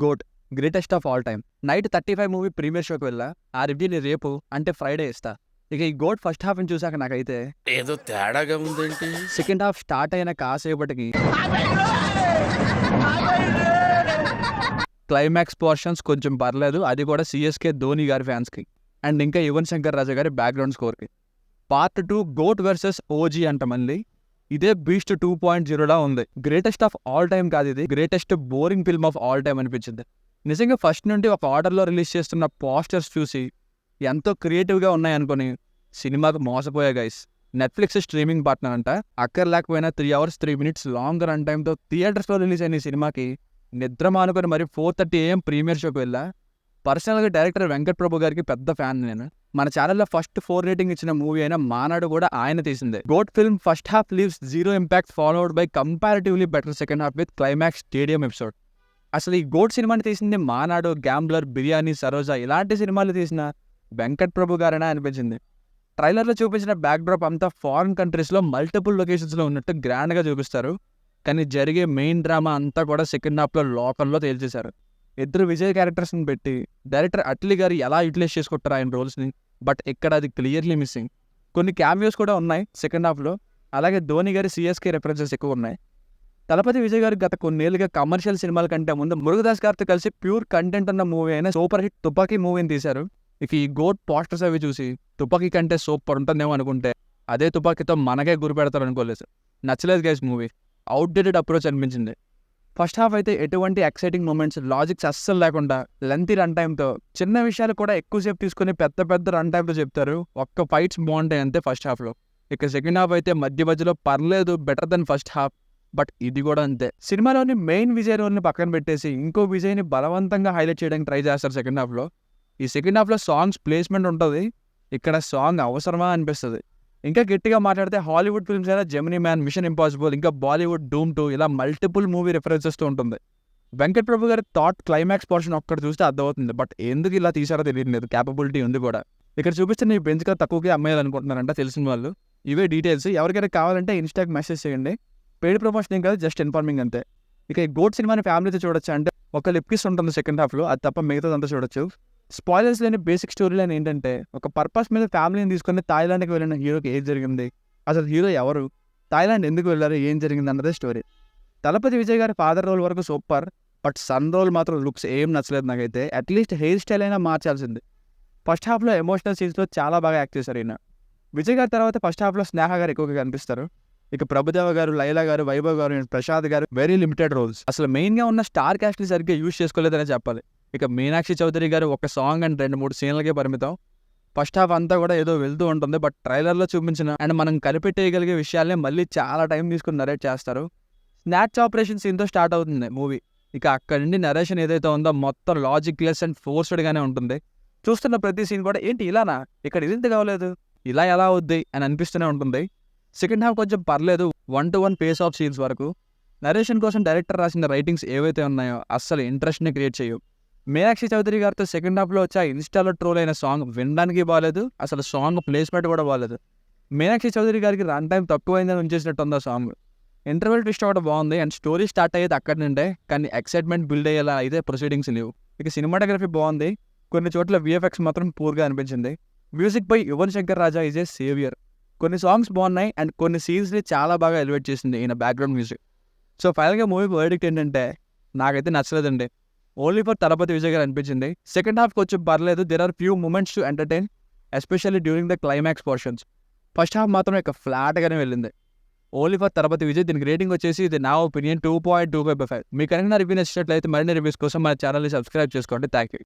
Goat greatest of all time. Night 35 movie premiere షోకి వెళ్ళా. ఆ రివ్యూని రేపు అంటే ఫ్రైడే ఇస్తా. ఇక ఈ గోట్ ఫస్ట్ హాఫ్ని చూసాక నాకైతే ఏదో తేడాగా ఉందేంటి. సెకండ్ హాఫ్ స్టార్ట్ అయిన కాసేపటికి క్లైమాక్స్ పోర్షన్స్ కొంచెం పర్లేదు, అది కూడా సిఎస్కే ధోని గారి ఫ్యాన్స్కి అండ్ ఇంకా యువన్ శంకర్ రాజా గారి బ్యాక్గ్రౌండ్ స్కోర్కి. పార్ట్ 2 గోట్ వర్సెస్ ఓజీ అంట. మళ్ళీ ఇదే బీస్ట్ 2.0లా ఉంది. గ్రేటెస్ట్ ఆఫ్ ఆల్ టైమ్ కాదు, ఇది greatest boring film of all time అనిపించింది. నిజంగా ఫస్ట్ నుండి ఒక ఆర్డర్లో రిలీజ్ చేస్తున్న పోస్టర్స్ చూసి ఎంతో క్రియేటివ్గా ఉన్నాయనుకొని సినిమాకు మోసపోయా గైస్. నెట్ఫ్లిక్స్ స్ట్రీమింగ్ పార్ట్నర్ అంట. అక్కర్ లేకపోయినా 3 hours 3 minutes లాంగ్ రన్ టైంతో థియేటర్స్లో రిలీజ్ అయిన ఈ సినిమాకి నిద్ర మానుకొని మరి 4:30 AM ప్రీమియర్ షోకి వెళ్ళా. పర్సనల్గా డైరెక్టర్ వెంకట్ ప్రభు గారికి పెద్ద ఫ్యాన్ నేను. మన ఛానల్లో ఫస్ట్ 4 రేటింగ్ ఇచ్చిన మూవీ అయిన మానాడు కూడా ఆయన తీసిందే. GOAT film first half leaves 0 impact followed by comparatively better second half with climax stadium episode. అసలు ఈ గోట్ సినిమాని తీసింది మానాడు, గ్యాంబ్లర్, బిర్యానీ, సరోజా ఇలాంటి సినిమాలు తీసిన వెంకట్ ప్రభు గారైనా అనిపించింది. ట్రైలర్లో చూపించిన బ్యాక్డ్రాప్ అంతా ఫారిన్ కంట్రీస్లో మల్టిపుల్ లొకేషన్స్లో ఉన్నట్టు గ్రాండ్గా చూపిస్తారు. కానీ జరిగే మెయిన్ డ్రామా అంతా కూడా సెకండ్ హాఫ్లో లోకల్లో తేల్చేశారు. ఇద్దరు విజయ్ క్యారెక్టర్స్ని పెట్టి డైరెక్టర్ అట్లీ గారు ఎలా యూటిలైజ్ చేసుకుంటారు ఆయన రోల్స్ని, బట్ ఇక్కడ అది క్లియర్లీ మిస్సింగ్. కొన్ని క్యామియోస్ కూడా ఉన్నాయి సెకండ్ హాఫ్లో. అలాగే ధోని గారి సిఎస్కే రెఫరెన్సెస్ ఎక్కువ ఉన్నాయి. తలపతి విజయ్ గారు గత కొన్నేళ్ళుగా కమర్షియల్ సినిమాల కంటే ముందు మురుగదాస్ గారితో కలిసి ప్యూర్ కంటెంట్ ఉన్న మూవీ అయిన సూపర్ హిట్ తుపాకీ మూవీని తీశారు. ఇక ఈ గోట్ పోస్టర్స్ అవి చూసి తుపాకీ కంటే సూపర్ ఉంటుందేమో అనుకుంటే అదే తుపాకీతో మనకే గురి పెడతారు అనుకోలేదు. నచ్చలేదు గైస్ మూవీ. అవుట్డేటెడ్ అప్రోచ్ అనిపించింది. ఫస్ట్ హాఫ్ అయితే ఎటువంటి ఎక్సైటింగ్ మూమెంట్స్, లాజిక్స్ అస్సలు లేకుండా లెంతీ రన్ టైంతో చిన్న విషయాలు కూడా ఎక్కువసేపు తీసుకుని పెద్ద పెద్ద రన్ టైంతో చెప్తారు. ఒక్క ఫైట్స్ బాగుంటాయి అంతే ఫస్ట్ హాఫ్లో. ఇక సెకండ్ హాఫ్ అయితే మధ్యలో పర్లేదు, better than first half, but ఇది కూడా అంతే. సినిమాలోని మెయిన్ విజయ్ రోల్ని పక్కన పెట్టేసి ఇంకో విజయ్ని బలవంతంగా హైలైట్ చేయడానికి ట్రై చేస్తారు సెకండ్ హాఫ్లో. ఈ సెకండ్ హాఫ్లో సాంగ్స్ ప్లేస్మెంట్ ఉంటుంది, ఇక్కడ సాంగ్ అవసరమా అనిపిస్తుంది. ఇంకా గట్టిగా మాట్లాడితే హాలీవుడ్ ఫిల్మ్స్ అయినా జెమినీ మ్యాన్, మిషన్ ఇంపాసిబుల్, ఇంకా బాలీవుడ్ డూమ్ 2 ఇలా మల్టిపుల్ మూవీ రిఫరెన్సెస్తో ఉంటుంది. వెంకట్ ప్రభు గారి థాట్ క్లైమాక్స్ పోర్షన్ ఒక్కటి చూస్తే అర్థమవుతుంది, బట్ ఎందుకు ఇలా తీసారో తెలియలేదు. క్యాపబిలిటీ ఉంది కూడా. ఇక్కడ చూపిస్తున్న ఈ బెంచ్గా తక్కువగా అమ్మేయాలనుకుంటున్నారంట తెలిసిన వాళ్ళు. ఇవే డీటెయిల్స్. ఎవరికైనా కావాలంటే ఇన్స్టాకి మెసేజ్ చేయండి. పెయిడ్ ప్రమోషన్ ఏం కాదు, జస్ట్ ఇన్ఫార్మింగ్ అంతే. ఇక ఈ గోట్ సినిమాని ఫ్యామిలీతో చూడొచ్చు అంటే ఒక లిప్ కిస్ ఉంటుంది సెకండ్ హాఫ్లో, అది తప్ప మిగతాదంతా చూడొచ్చు. స్పాయిలర్స్ లేని బేసిక్ స్టోరీ లైన్ ఏంటంటే ఒక పర్పస్ మీద ఫ్యామిలీని తీసుకుని థాయిలాండ్కి వెళ్ళిన హీరోకి ఏం జరిగింది, అసలు హీరో ఎవరు, థాయిలాండ్ ఎందుకు వెళ్ళారు, ఏం జరిగింది అన్నదే స్టోరీ. తలపతి విజయ్ గారి ఫాదర్ రోల్ వరకు సూపర్, బట్ సన్ రోల్ మాత్రం లుక్స్ ఏం నచ్చలేదు నాకైతే. అట్లీస్ట్ హెయిర్ స్టైల్ అయినా మార్చాల్సింది. ఫస్ట్ హాఫ్లో ఎమోషనల్ సీన్స్లో చాలా బాగా యాక్ట్ చేశారు ఈయన. విజయ్ గారి తర్వాత ఫస్ట్ హాఫ్లో స్నేహ గారు ఎక్కువగా కనిపిస్తారు. ఇక ప్రభుదేవ గారు, లైలా గారు, వైభవ్ గారు, ప్రసాద్ గారు వెరీ లిమిటెడ్ రోల్స్. అసలు మెయిన్గా ఉన్న స్టార్ క్యాస్ట్ని సరిగ్గా యూజ్ చేసుకోలేదనే చెప్పాలి. ఇక మీనాక్షి చౌదరి గారు ఒక సాంగ్ అండ్ 2-3 సీన్లకే పరిమితం. ఫస్ట్ హాఫ్ అంతా కూడా ఏదో వెళ్తూ ఉంటుంది, బట్ ట్రైలర్లో చూపించిన అండ్ మనం కనిపెట్టేయగలిగే విషయాలనే మళ్ళీ చాలా టైం తీసుకుని నరేట్ చేస్తారు. స్నాచ్ ఆపరేషన్ సీన్తో స్టార్ట్ అవుతుంది మూవీ. ఇక అక్కడి నుండి నరేషన్ ఏదైతే ఉందో మొత్తం లాజిక్లెస్ అండ్ ఫోర్స్డ్గానే ఉంటుంది. చూస్తున్న ప్రతి సీన్ కూడా ఏంటి ఇలానా, ఇక్కడ ఇది ఇంత కావలేదు, ఇలా ఎలా అవుద్ది అని అనిపిస్తూనే ఉంటుంది. సెకండ్ హాఫ్ కొంచెం పర్లేదు 1-to-1 పేస్ ఆఫ్ సీన్స్ వరకు. నరేషన్ కోసం డైరెక్టర్ రాసిన రైటింగ్స్ ఏవైతే ఉన్నాయో అస్సలు ఇంట్రెస్ట్ని క్రియేట్ చేయవు. మీనాక్షి చౌదరి గారితో సెకండ్ హాఫ్లో వచ్చి ఇన్స్టాలో ట్రోల్ అయిన సాంగ్ వినడానికి బాగాలేదు, అసలు సాంగ్ ప్లేస్మెంట్ కూడా బాగాలేదు. మీనాక్షి చౌదరి గారికి రన్ టైం తక్కువైందని ఉంచేసినట్టు ఉంది ఆ సాంగ్. ఇంటర్వెల్ ట్విస్ట్ అవ్వడం బాగుంది అండ్ స్టోరీ స్టార్ట్ అయ్యేది అక్కడి నుండే, కానీ ఎక్సైట్మెంట్ బిల్డ్ అయ్యేలా అయితే ప్రొసీడింగ్స్ లేవు. ఇక సినిమాటోగ్రఫీ బాగుంది, కొన్ని చోట్ల విఎఫ్ఎక్స్ మాత్రం పూర్గా అనిపించింది. Music by Yuvan Shankar Raja is a saviour. కొన్ని సాంగ్స్ బాగున్నాయి అండ్ కొన్ని సీన్స్ని చాలా బాగా ఎలివేట్ చేసింది ఈయన బ్యాక్గ్రౌండ్ మ్యూజిక్. సో ఫైనల్గా మూవీ వర్డిక్ట్ ఏంటంటే నాకైతే నచ్చలేదండి. ఓన్లీ ఫర్ తలపతి విజయ్ గారు అనిపించింది. సెకండ్ హాఫ్ కొంచెం పర్లేదు, there are few moments to entertain, especially during the climax portions. First half మాత్రం ఇక ఫ్లాట్గానే వెళ్ళింది. Only for Thalapathy Vijay. దీనికి రేటింగ్ వచ్చేసి ఇది నా ఒపీనియన్ 2.25/5. మీకు కనుక నా రివ్యూ నచ్చినట్లయితే మరిన్ని రివ్యూస్ కోసం మన ఛానల్ని సబ్స్క్రైబ్ చేసుకోండి. Thank you.